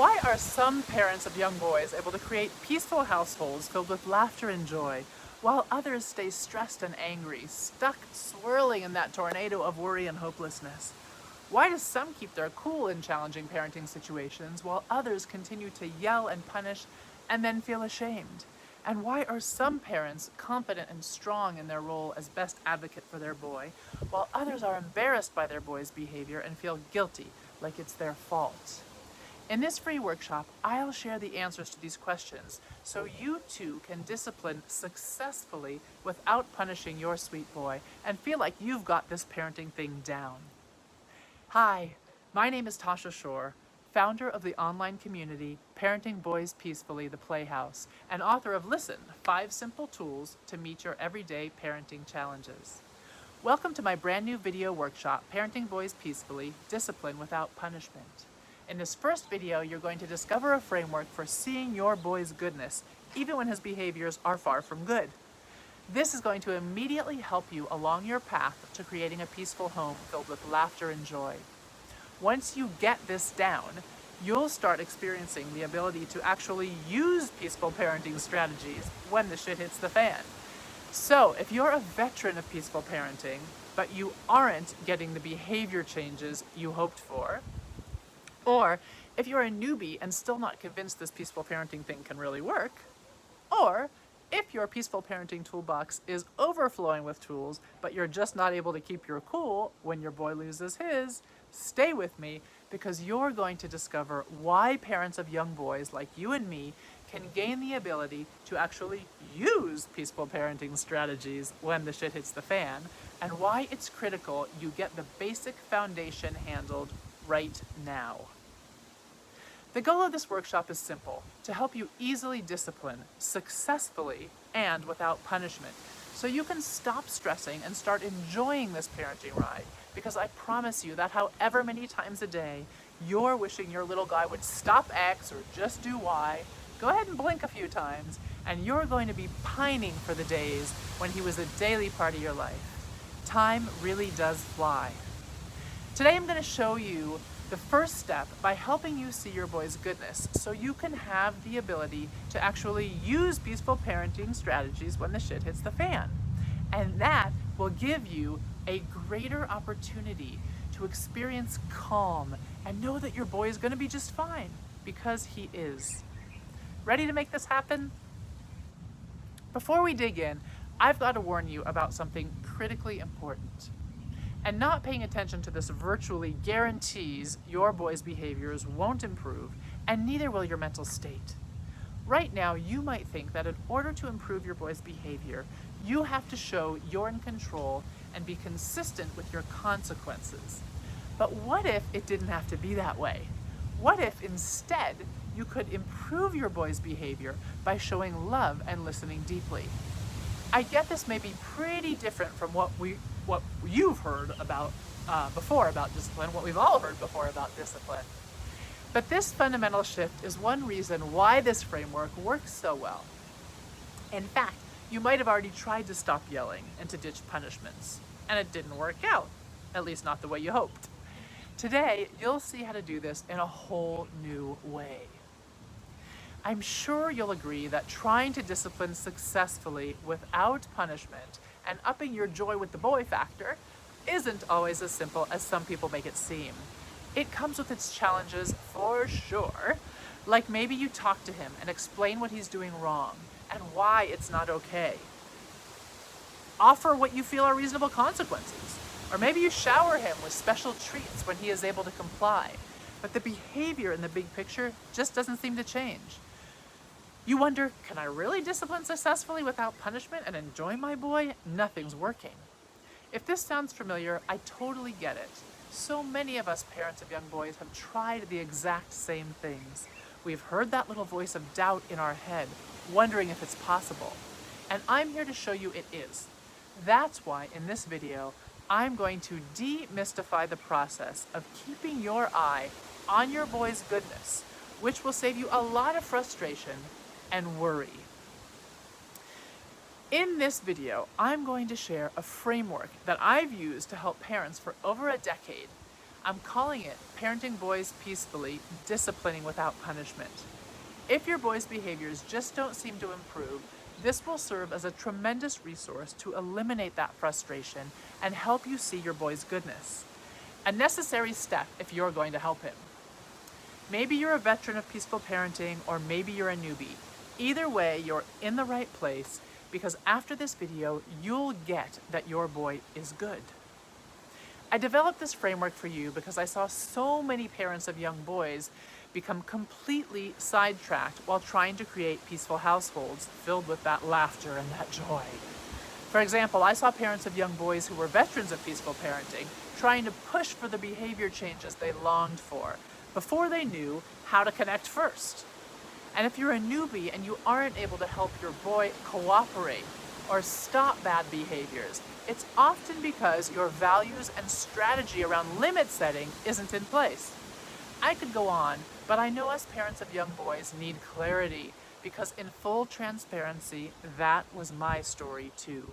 Why are some parents of young boys able to create peaceful households filled with laughter and joy, while others stay stressed and angry, stuck swirling in that tornado of worry and hopelessness? Why do some keep their cool in challenging parenting situations, while others continue to yell and punish and then feel ashamed? And why are some parents confident and strong in their role as best advocate for their boy, while others are embarrassed by their boy's behavior and feel guilty, like it's their fault? In this free workshop, I'll share the answers to these questions so you too can discipline successfully without punishing your sweet boy and feel like you've got this parenting thing down. Hi, my name is Tasha Shore, founder of the online community Parenting Boys Peacefully, the Playhouse, and author of Listen, 5 Simple Tools to Meet Your Everyday Parenting Challenges. Welcome to my brand new video workshop, Parenting Boys Peacefully, Discipline Without Punishment. In this first video, you're going to discover a framework for seeing your boy's goodness, even when his behaviors are far from good. This is going to immediately help you along your path to creating a peaceful home filled with laughter and joy. Once you get this down, you'll start experiencing the ability to actually use peaceful parenting strategies when the shit hits the fan. So, if you're a veteran of peaceful parenting, but you aren't getting the behavior changes you hoped for, or if you're a newbie and still not convinced this peaceful parenting thing can really work, or if your peaceful parenting toolbox is overflowing with tools, but you're just not able to keep your cool when your boy loses his, stay with me because you're going to discover why parents of young boys like you and me can gain the ability to actually use peaceful parenting strategies when the shit hits the fan, and why it's critical you get the basic foundation handled right now. The goal of this workshop is simple: to help you easily discipline, successfully, and without punishment, so you can stop stressing and start enjoying this parenting ride, because I promise you that however many times a day you're wishing your little guy would stop X or just do Y, go ahead and blink a few times, and you're going to be pining for the days when he was a daily part of your life. Time really does fly. Today I'm going to show you the first step by helping you see your boy's goodness so you can have the ability to actually use peaceful parenting strategies when the shit hits the fan. And that will give you a greater opportunity to experience calm and know that your boy is going to be just fine, because he is. Ready to make this happen? Before we dig in, I've got to warn you about something critically important. And not paying attention to this virtually guarantees your boy's behaviors won't improve, and neither will your mental state. Right now, you might think that in order to improve your boy's behavior, you have to show you're in control and be consistent with your consequences. But what if it didn't have to be that way? What if instead you could improve your boy's behavior by showing love and listening deeply? I get this may be pretty different from what you've heard about before about discipline, what we've all heard before about discipline. But this fundamental shift is one reason why this framework works so well. In fact, you might have already tried to stop yelling and to ditch punishments, and it didn't work out, at least not the way you hoped. Today, you'll see how to do this in a whole new way. I'm sure you'll agree that trying to discipline successfully without punishment and upping your joy with the boy factor isn't always as simple as some people make it seem. It comes with its challenges for sure, like maybe you talk to him and explain what he's doing wrong and why it's not okay. Offer what you feel are reasonable consequences, or maybe you shower him with special treats when he is able to comply, but the behavior in the big picture just doesn't seem to change. You wonder, can I really discipline successfully without punishment and enjoy my boy? Nothing's working. If this sounds familiar, I totally get it. So many of us parents of young boys have tried the exact same things. We've heard that little voice of doubt in our head, wondering if it's possible. And I'm here to show you it is. That's why in this video, I'm going to demystify the process of keeping your eye on your boy's goodness, which will save you a lot of frustration and worry. In this video, I'm going to share a framework that I've used to help parents for over a decade. I'm calling it Parenting Boys Peacefully, Disciplining Without Punishment. If your boy's behaviors just don't seem to improve, this will serve as a tremendous resource to eliminate that frustration and help you see your boy's goodness. A necessary step if you're going to help him. Maybe you're a veteran of peaceful parenting, or maybe you're a newbie. Either way, you're in the right place, because after this video, you'll get that your boy is good. I developed this framework for you because I saw so many parents of young boys become completely sidetracked while trying to create peaceful households filled with that laughter and that joy. For example, I saw parents of young boys who were veterans of peaceful parenting trying to push for the behavior changes they longed for before they knew how to connect first. And if you're a newbie and you aren't able to help your boy cooperate or stop bad behaviors, it's often because your values and strategy around limit setting isn't in place. I could go on, but I know us parents of young boys need clarity, because in full transparency, that was my story too.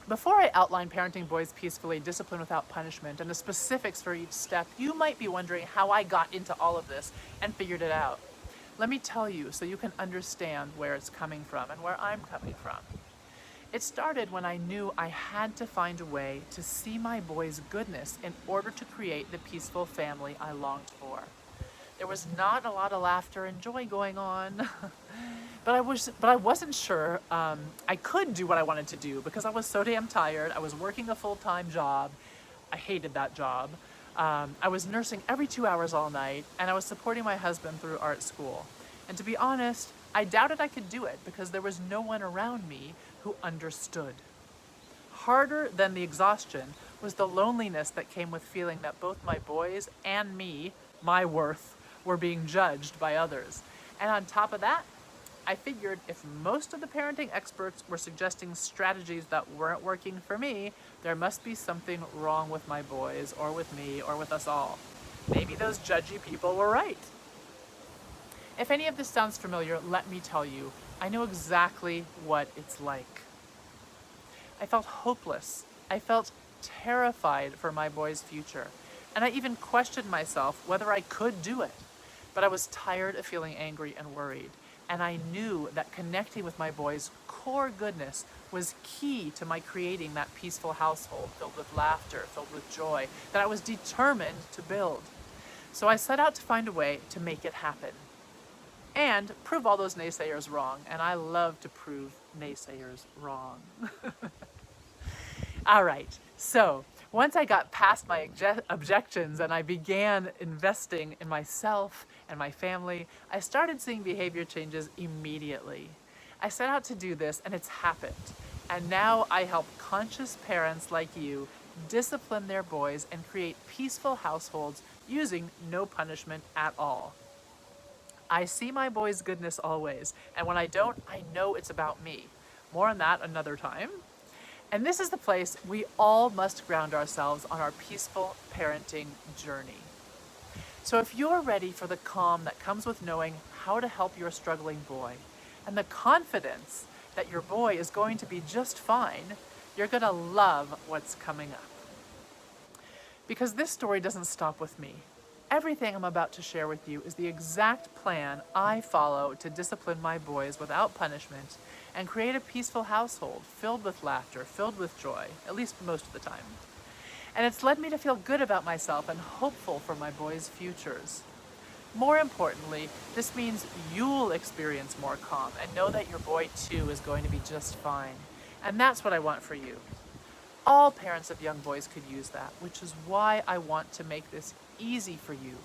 Before I outline Parenting Boys Peacefully, Discipline Without Punishment, and the specifics for each step, you might be wondering how I got into all of this and figured it out. Let me tell you so you can understand where it's coming from and where I'm coming from. It started when I knew I had to find a way to see my boy's goodness in order to create the peaceful family I longed for. There was not a lot of laughter and joy going on, but I wasn't sure I could do what I wanted to do because I was so damn tired. I was working a full-time job. I hated that job. I was nursing every 2 hours all night, and I was supporting my husband through art school. And to be honest, I doubted I could do it because there was no one around me who understood. Harder than the exhaustion was the loneliness that came with feeling that both my boys and me, my worth, were being judged by others. And on top of that, I figured if most of the parenting experts were suggesting strategies that weren't working for me, there must be something wrong with my boys, or with me, or with us all. Maybe those judgy people were right. If any of this sounds familiar, let me tell you, I know exactly what it's like. I felt hopeless. I felt terrified for my boy's future. And I even questioned myself whether I could do it. But I was tired of feeling angry and worried. And I knew that connecting with my boy's core goodness was key to my creating that peaceful household filled with laughter, filled with joy, that I was determined to build. So I set out to find a way to make it happen. And prove all those naysayers wrong. And I love to prove naysayers wrong. All right, so once I got past my objections and I began investing in myself and my family, I started seeing behavior changes immediately. I set out to do this and it's happened. And now I help conscious parents like you discipline their boys and create peaceful households using no punishment at all. I see my boy's goodness always, and when I don't, I know it's about me. More on that another time. And this is the place we all must ground ourselves on our peaceful parenting journey. So if you're ready for the calm that comes with knowing how to help your struggling boy, and the confidence that your boy is going to be just fine, you're gonna love what's coming up. Because this story doesn't stop with me. Everything I'm about to share with you is the exact plan I follow to discipline my boys without punishment and create a peaceful household filled with laughter, filled with joy, at least most of the time. And it's led me to feel good about myself and hopeful for my boys' futures. More importantly, this means you'll experience more calm and know that your boy too is going to be just fine. And that's what I want for you. All parents of young boys could use that, which is why I want to make this easy for you.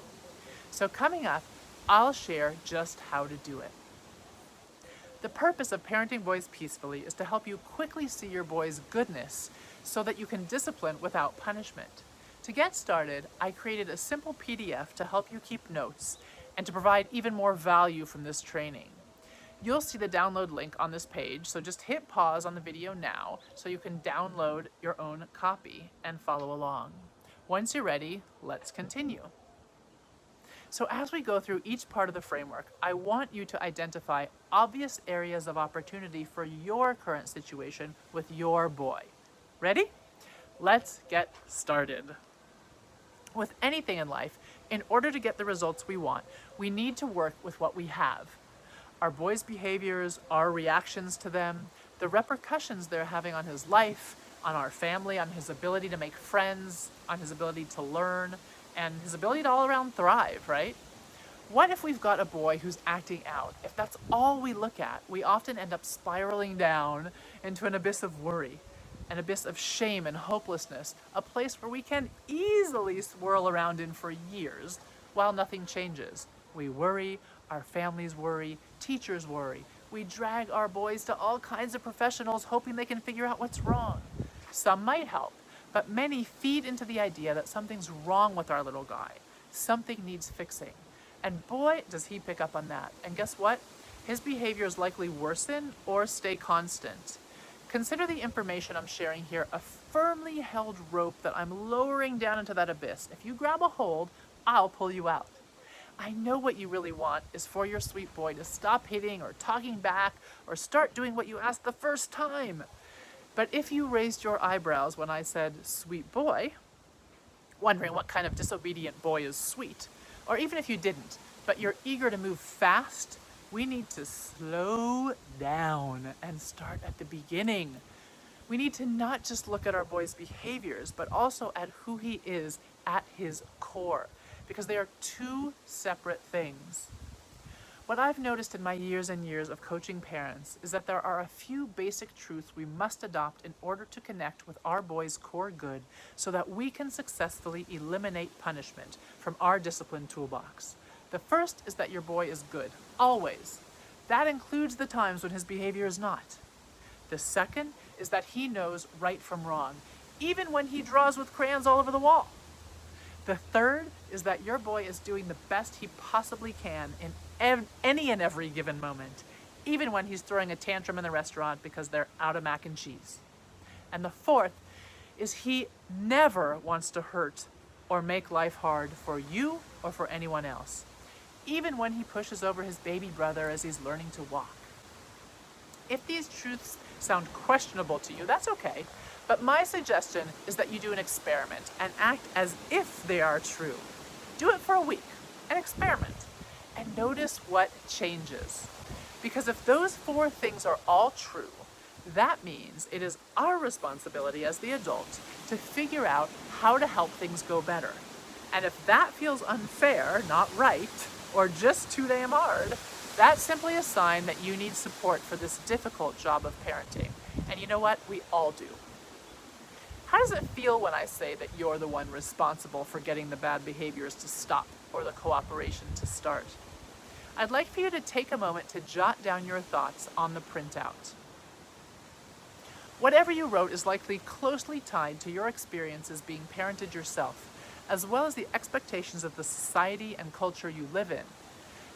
So coming up, I'll share just how to do it. The purpose of Parenting Boys Peacefully is to help you quickly see your boy's goodness so that you can discipline without punishment. To get started, I created a simple PDF to help you keep notes and to provide even more value from this training. You'll see the download link on this page, so just hit pause on the video now so you can download your own copy and follow along. Once you're ready, let's continue. So as we go through each part of the framework, I want you to identify obvious areas of opportunity for your current situation with your boy. Ready? Let's get started. With anything in life, in order to get the results we want, we need to work with what we have. Our boy's behaviors, our reactions to them, the repercussions they're having on his life, on our family, on his ability to make friends, on his ability to learn, and his ability to all around thrive, right? What if we've got a boy who's acting out? If that's all we look at, we often end up spiraling down into an abyss of worry, an abyss of shame and hopelessness, a place where we can easily swirl around in for years while nothing changes. We worry, our families worry, teachers worry. We drag our boys to all kinds of professionals hoping they can figure out what's wrong. Some might help, but many feed into the idea that something's wrong with our little guy. Something needs fixing. And boy, does he pick up on that. And guess what? His behaviors likely worsen or stay constant. Consider the information I'm sharing here a firmly held rope that I'm lowering down into that abyss. If you grab a hold, I'll pull you out. I know what you really want is for your sweet boy to stop hitting or talking back or start doing what you asked the first time. But if you raised your eyebrows when I said sweet boy, wondering what kind of disobedient boy is sweet, or even if you didn't, but you're eager to move fast, we need to slow down and start at the beginning. We need to not just look at our boy's behaviors, but also at who he is at his core, because they are two separate things. What I've noticed in my years and years of coaching parents is that there are a few basic truths we must adopt in order to connect with our boy's core good so that we can successfully eliminate punishment from our discipline toolbox. The first is that your boy is good, always. That includes the times when his behavior is not. The second is that he knows right from wrong, even when he draws with crayons all over the wall. The third is that your boy is doing the best he possibly can in any and every given moment, even when he's throwing a tantrum in the restaurant because they're out of mac and cheese. And the fourth is he never wants to hurt or make life hard for you or for anyone else, even when he pushes over his baby brother as he's learning to walk. If these truths sound questionable to you, that's okay. But my suggestion is that you do an experiment and act as if they are true. Do it for a week, an experiment, and notice what changes. Because if those four things are all true, that means it is our responsibility as the adult to figure out how to help things go better. And if that feels unfair, not right, or just too damn hard, that's simply a sign that you need support for this difficult job of parenting. And you know what? We all do. How does it feel when I say that you're the one responsible for getting the bad behaviors to stop or the cooperation to start? I'd like for you to take a moment to jot down your thoughts on the printout. Whatever you wrote is likely closely tied to your experiences being parented yourself, as well as the expectations of the society and culture you live in.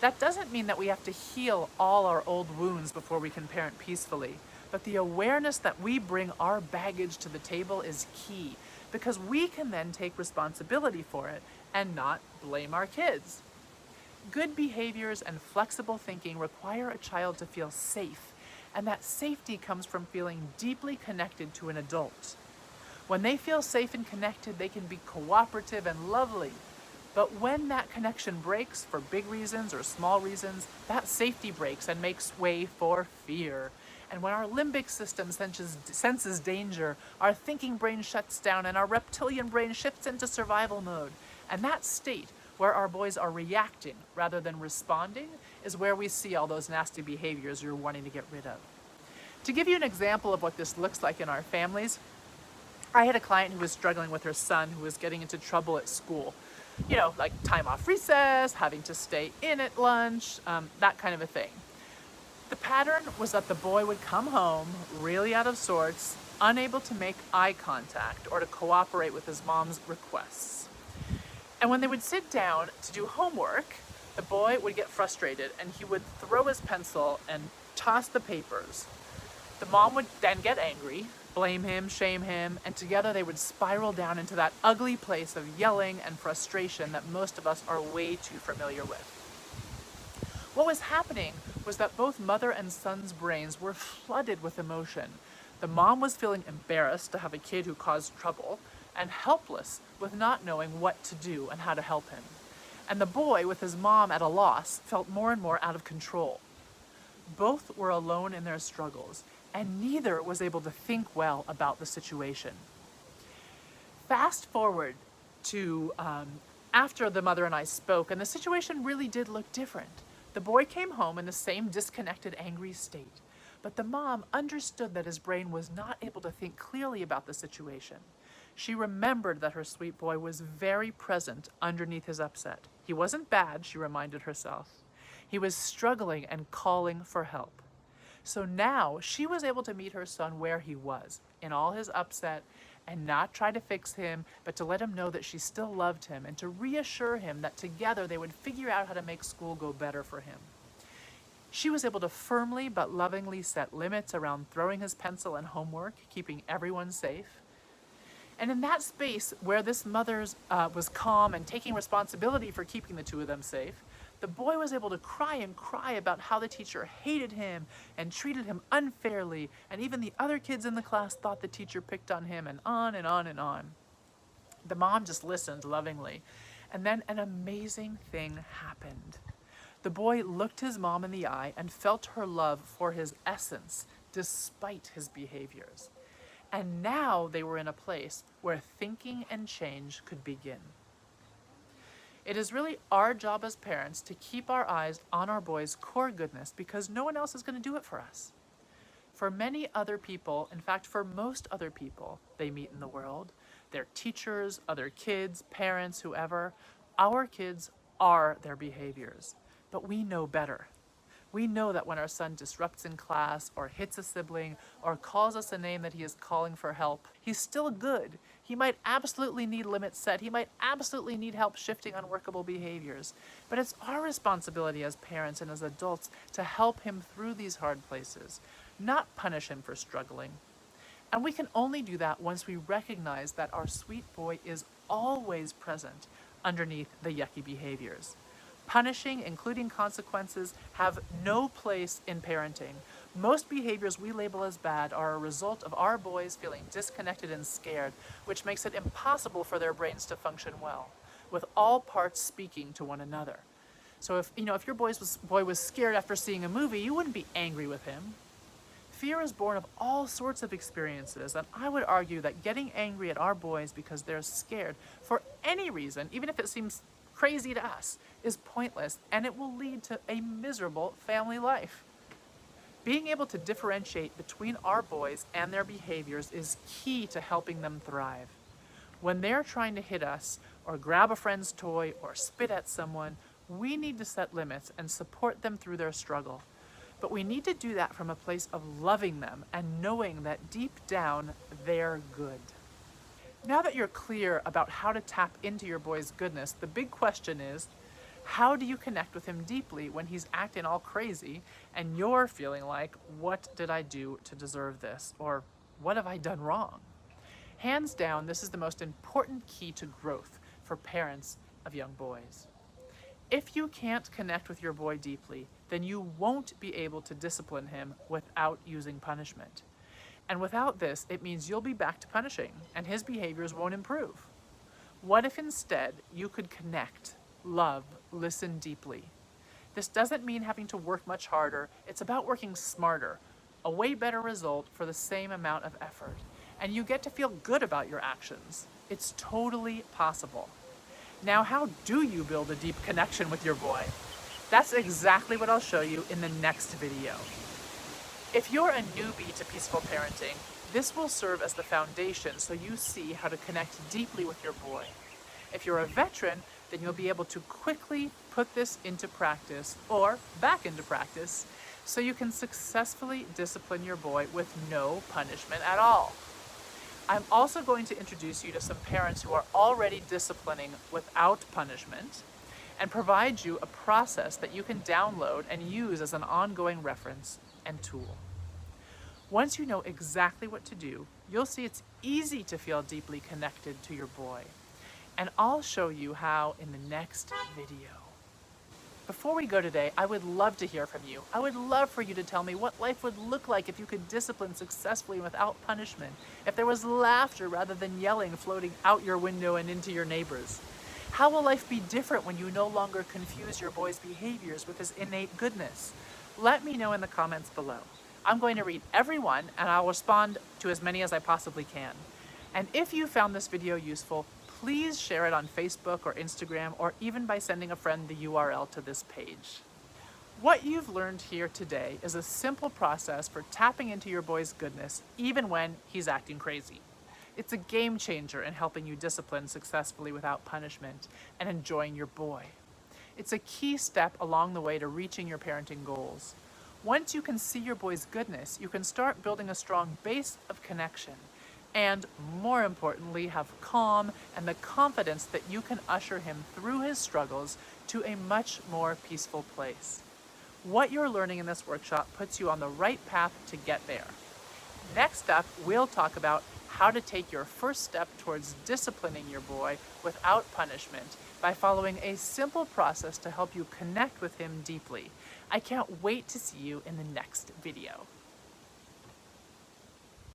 That doesn't mean that we have to heal all our old wounds before we can parent peacefully, but the awareness that we bring our baggage to the table is key, because we can then take responsibility for it and not blame our kids. Good behaviors and flexible thinking require a child to feel safe, and that safety comes from feeling deeply connected to an adult. When they feel safe and connected, they can be cooperative and lovely. But when that connection breaks, for big reasons or small reasons, that safety breaks and makes way for fear. And when our limbic system senses danger, our thinking brain shuts down and our reptilian brain shifts into survival mode. And that state, where our boys are reacting rather than responding, is where we see all those nasty behaviors you're wanting to get rid of. To give you an example of what this looks like in our families, I had a client who was struggling with her son who was getting into trouble at school. You know, like time off recess, having to stay in at lunch, that kind of a thing. The pattern was that the boy would come home really out of sorts, unable to make eye contact or to cooperate with his mom's requests. And when they would sit down to do homework, the boy would get frustrated and he would throw his pencil and toss the papers. The mom would then get angry, blame him, shame him, and together they would spiral down into that ugly place of yelling and frustration that most of us are way too familiar with. What was happening was that both mother and son's brains were flooded with emotion. The mom was feeling embarrassed to have a kid who caused trouble. and helpless with not knowing what to do and how to help him. And the boy, with his mom at a loss, felt more and more out of control. Both were alone in their struggles, and neither was able to think well about the situation. Fast forward to after the mother and I spoke, and the situation really did look different. The boy came home in the same disconnected, angry state, but the mom understood that his brain was not able to think clearly about the situation. She remembered that her sweet boy was very present underneath his upset. He wasn't bad, she reminded herself. He was struggling and calling for help. So now she was able to meet her son where he was, in all his upset, and not try to fix him, but to let him know that she still loved him and to reassure him that together they would figure out how to make school go better for him. She was able to firmly but lovingly set limits around throwing his pencil and homework, keeping everyone safe. And in that space where this mother was calm and taking responsibility for keeping the two of them safe, the boy was able to cry and cry about how the teacher hated him and treated him unfairly, and even the other kids in the class thought the teacher picked on him, and on and on and on. The mom just listened lovingly, and then an amazing thing happened. The boy looked his mom in the eye and felt her love for his essence, despite his behaviors. And now they were in a place where thinking and change could begin. It is really our job as parents to keep our eyes on our boys' core goodness, because no one else is going to do it for us. For many other people, in fact, for most other people they meet in the world, their teachers, other kids, parents, whoever, our kids are their behaviors. But we know better. We know that when our son disrupts in class or hits a sibling or calls us a name that he is calling for help, he's still good. He might absolutely need limits set. He might absolutely need help shifting unworkable behaviors. But it's our responsibility as parents and as adults to help him through these hard places, not punish him for struggling. And we can only do that once we recognize that our sweet boy is always present underneath the yucky behaviors. Punishing, including consequences, have no place in parenting. Most behaviors we label as bad are a result of our boys feeling disconnected and scared, which makes it impossible for their brains to function well, with all parts speaking to one another. So if your boy was scared after seeing a movie, you wouldn't be angry with him. Fear is born of all sorts of experiences, and I would argue that getting angry at our boys because they're scared for any reason, even if it seems crazy to us, is pointless, and it will lead to a miserable family life. Being able to differentiate between our boys and their behaviors is key to helping them thrive. When they're trying to hit us, or grab a friend's toy, or spit at someone, we need to set limits and support them through their struggle. But we need to do that from a place of loving them and knowing that deep down, they're good. Now that you're clear about how to tap into your boy's goodness, the big question is, how do you connect with him deeply when he's acting all crazy and you're feeling like, what did I do to deserve this? Or what have I done wrong? Hands down, this is the most important key to growth for parents of young boys. If you can't connect with your boy deeply, then you won't be able to discipline him without using punishment. And without this, it means you'll be back to punishing, and his behaviors won't improve. What if instead you could connect, love, listen deeply? This doesn't mean having to work much harder. It's about working smarter, a way better result for the same amount of effort. And you get to feel good about your actions. It's totally possible. Now, how do you build a deep connection with your boy? That's exactly what I'll show you in the next video. If you're a newbie to peaceful parenting, this will serve as the foundation so you see how to connect deeply with your boy. If you're a veteran, then you'll be able to quickly put this into practice, or back into practice, so you can successfully discipline your boy with no punishment at all. I'm also going to introduce you to some parents who are already disciplining without punishment, and provide you a process that you can download and use as an ongoing reference and tool. Once you know exactly what to do, you'll see it's easy to feel deeply connected to your boy. And I'll show you how in the next video. Before we go today, I would love to hear from you. I would love for you to tell me what life would look like if you could discipline successfully without punishment, if there was laughter rather than yelling floating out your window and into your neighbors. How will life be different when you no longer confuse your boy's behaviors with his innate goodness? Let me know in the comments below. I'm going to read every one and I'll respond to as many as I possibly can. And if you found this video useful, please share it on Facebook or Instagram, or even by sending a friend the URL to this page. What you've learned here today is a simple process for tapping into your boy's goodness even when he's acting crazy. It's a game changer in helping you discipline successfully without punishment and enjoying your boy. It's a key step along the way to reaching your parenting goals. Once you can see your boy's goodness, you can start building a strong base of connection and, more importantly, have calm and the confidence that you can usher him through his struggles to a much more peaceful place. What you're learning in this workshop puts you on the right path to get there. Next up, we'll talk about how to take your first step towards disciplining your boy without punishment by following a simple process to help you connect with him deeply. I can't wait to see you in the next video.